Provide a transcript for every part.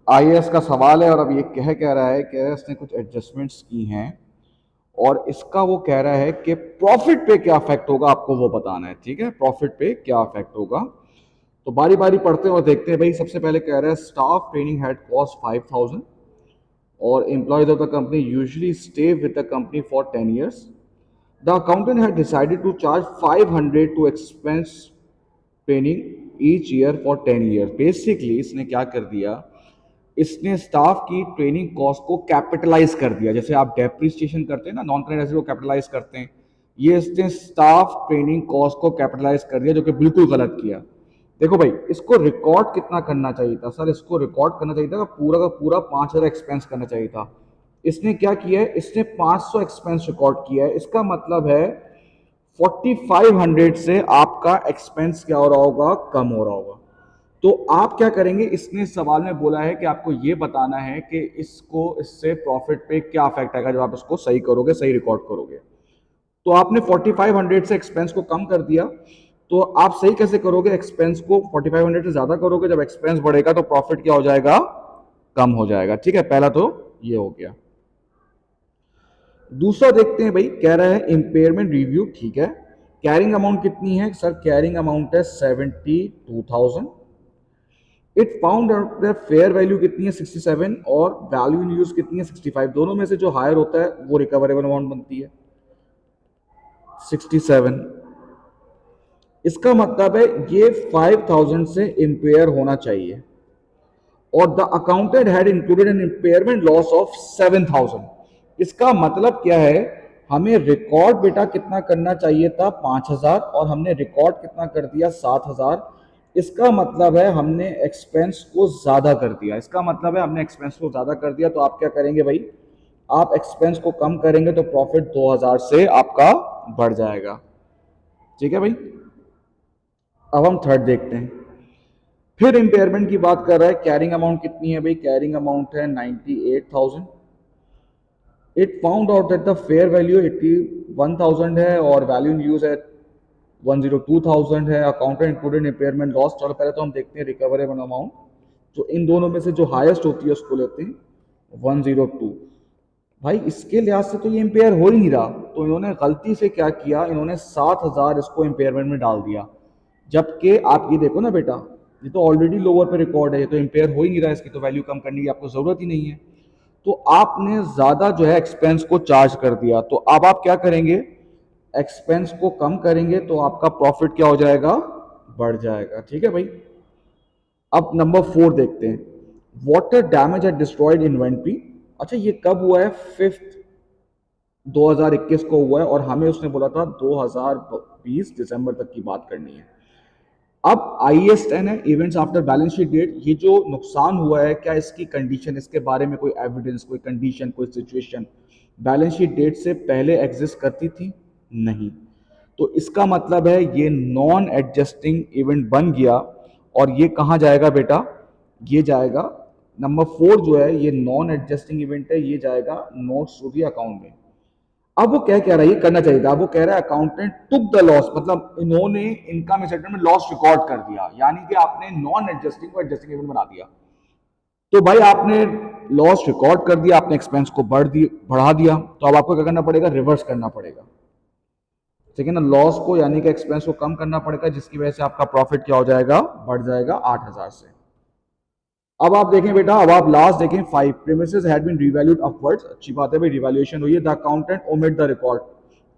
IAS का सवाल है और अब ये कह रहा है कि इसने कुछ एडजस्टमेंट्स की हैं और इसका वो कह रहा है कि प्रॉफिट पे क्या इफेक्ट होगा आपको वो बताना है। ठीक है, प्रॉफिट पे क्या इफेक्ट होगा, तो बारी बारी पढ़ते हैं और देखते हैं। भाई सबसे पहले कह रहा है स्टाफ ट्रेनिंग हेड कॉस्ट 5000 और employees of the company usually stay with the company for 10 years. The accountant had decided to charge 500 to expense training each year for 10 years. Basically इसने क्या कर दिया, इसने स्टाफ की ट्रेनिंग कॉस्ट को capitalise कर दिया। जैसे आप डेप्रिसिएशन करते हैं ना, नॉन करेंट एसेट को कैपिटलाइज करते हैं, ये इसने स्टाफ ट्रेनिंग कॉस्ट को कैपिटलाइज कर दिया, जो कि बिल्कुल गलत किया। देखो भाई, इसको रिकॉर्ड कितना करना चाहिए था सर, इसको रिकॉर्ड करना चाहिए था पूरा का पूरा 5000 एक्सपेंस करना चाहिए था। इसने क्या किया है, इसने 500 एक्सपेंस रिकॉर्ड किया है। इसका मतलब है 4500 से आपका एक्सपेंस क्या हो रहा होगा, कम हो रहा होगा। तो आप क्या करेंगे, इसने सवाल में बोला है कि आपको ये बताना है कि इसको इससे प्रॉफिट पे क्या इफेक्ट आएगा जब आप इसको सही करोगे, सही रिकॉर्ड करोगे। तो आपने 4500 से एक्सपेंस को कम कर दिया, तो आप सही कैसे करोगे, एक्सपेंस को 4500 से ज्यादा करोगे। जब एक्सपेंस बढ़ेगा तो प्रॉफिट क्या हो जाएगा, कम हो जाएगा। ठीक है, पहला तो ये हो गया। दूसरा देखते हैं भाई, कह रहा है इंपेयरमेंट रिव्यू। ठीक है, कैरिंग अमाउंट कितनी है सर, कैरिंग अमाउंट है 72,000। It found out the fair value कितनी है 67 और वैल्यू इन यूज कितनी है 65। दोनों में से जो हायर होता है वो रिकवरेबल अमाउंट बनती है 67। इसका मतलब है ये 5000 से इंपेयर होना चाहिए और the accountant had included an impairment loss of 7000। इसका मतलब क्या है, हमें रिकॉर्ड बेटा कितना करना चाहिए था 5000 और हमने रिकॉर्ड कितना कर दिया 7000। इसका मतलब है हमने एक्सपेंस को ज्यादा कर दिया। इसका मतलब है हमने एक्सपेंस को ज्यादा कर दिया, तो आप क्या करेंगे भाई, आप एक्सपेंस को कम करेंगे तो प्रॉफिट 2000 से आपका बढ़ जाएगा। ठीक है भाई, अब हम थर्ड देखते हैं। फिर इंपेयरमेंट की बात कर रहा है, कैरिंग अमाउंट कितनी है भाई, कैरिंग अमाउंट है 98,000। It found out that the fair value 81,000 है और वैल्यू इन यूज है 102,000 है। Accountant included impairment loss. चलो पहले तो हम देखते हैं रिकवरेबल अमाउंट, जो इन दोनों में से जो हाईएस्ट होती है उसको लेते हैं 102। भाई इसके लिहाज से तो ये इंपेयर हो ही नहीं रहा, तो इन्होंने गलती से क्या किया, इन्होंने 7000 इसको इंपेयरमेंट में डाल दिया। जबकि आप ये देखो ना बेटा, ये तो ऑलरेडी लोअर पे रिकॉर्ड है, ये तो इंपेयर हो ही नहीं रहा, इसकी तो वैल्यू कम करने की आपको जरूरत ही नहीं है। तो आपने ज्यादा जो है एक्सपेंस को चार्ज कर दिया, तो अब आप क्या करेंगे, एक्सपेंस को कम करेंगे तो आपका प्रॉफिट क्या हो जाएगा, बढ़ जाएगा। ठीक है भाई, अब नंबर 4 देखते हैं, water damage at destroyed inventory. अच्छा ये कब हुआ है, 5 2021 को हुआ है और हमें उसने बोला था 2020 दिसंबर तक की बात करनी है। अब IAS 10 है, events after balance sheet date. ये जो नुकसान हुआ है, क्या इसकी कंडीशन, इसके बारे में कोई एविडेंस, कोई कंडीशन, कोई सिचुएशन बैलेंस शीट डेट से पहले एग्जिस्ट करती थी, नहीं। तो इसका मतलब है ये नॉन एडजस्टिंग इवेंट बन गया और ये कहाँ जाएगा बेटा, ये जाएगा नंबर 4 जो है, ये नॉन एडजस्टिंग इवेंट है, ये जाएगा नोट्स टू दी अकाउंट में। अब वो क्या कह रहा है, ये करना चाहिए था, अब वो कह रहा है अकाउंटेंट टुक द लॉस, मतलब इन्होंने इनकम स्टेटमेंट में लॉस रिकॉर्ड कर दिया, यानी कि आपने नॉन एडजस्टिंग को एडजस्टिंग इवेंट बना दिया। तो भाई आपने लॉस रिकॉर्ड कर दिया, आपने एक्सपेंस को बढ़ा दिया, तो अब आपको क्या करना पड़ेगा, रिवर्स करना पड़ेगा। ठीक है ना, लॉस को यानी कि एक्सपेंस को कम करना पड़ेगा, जिसकी वजह से आपका प्रॉफिट क्या हो जाएगा, बढ़ जाएगा 8000 से। अब आप देखें बेटा, अब आप लास्ट देखें 5 premises had been revalued upwards. अच्छी बात है भाई, रिवैल्यूएशन हुई है। The accountant omit the record.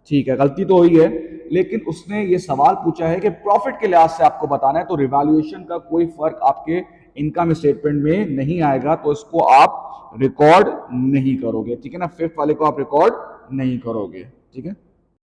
ठीक है, गलती तो हुई है, लेकिन उसने ये सवाल पूछा है कि प्रॉफिट के लिहाज से आपको बताना है, तो रिवैल्यूएशन का कोई फर्क आपके इनकम स्टेटमेंट में नहीं आएगा, तो इसको आप रिकॉर्ड नहीं करोगे। ठीक है ना, 5th वाले को आप रिकॉर्ड नहीं करोगे। ठीक है।